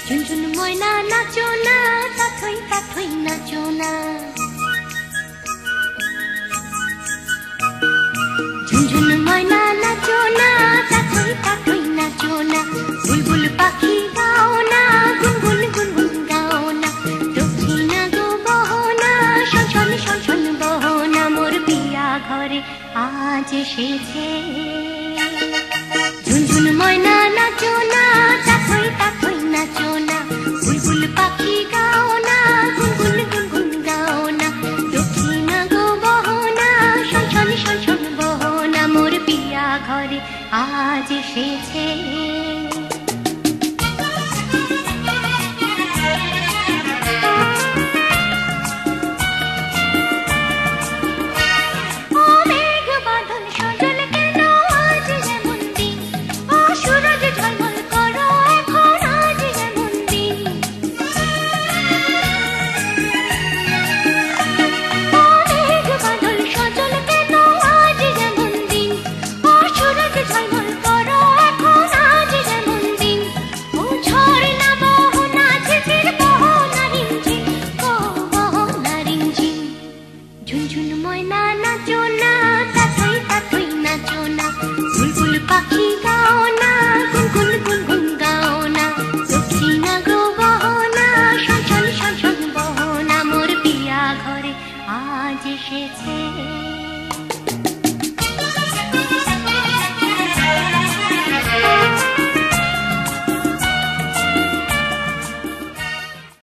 ঝুনঝুন ময়না নাচো না, তাথই তাথই নাচো না। ঝুনঝুন ময়না নাচো না, তাথই তাথই নাচো না। বুলবুল পাখি গাও না, গুনগুন গুনগুন গাও না। দক্ষিণা গো বহনা, শনশন শনশন বহনা। মোর পিয়া ঘরে আজ এসেছে। ঝুনঝুন ময়না নাচো না, তাথই তাথই নাচো না। বুলবুল পাখি গাও না, গুনগুন গুনগুন গাও না। দক্ষিণা গো বহনা, শনশন শনশন বহনা। মোর পিয়া ঘরে আজ এসেছে।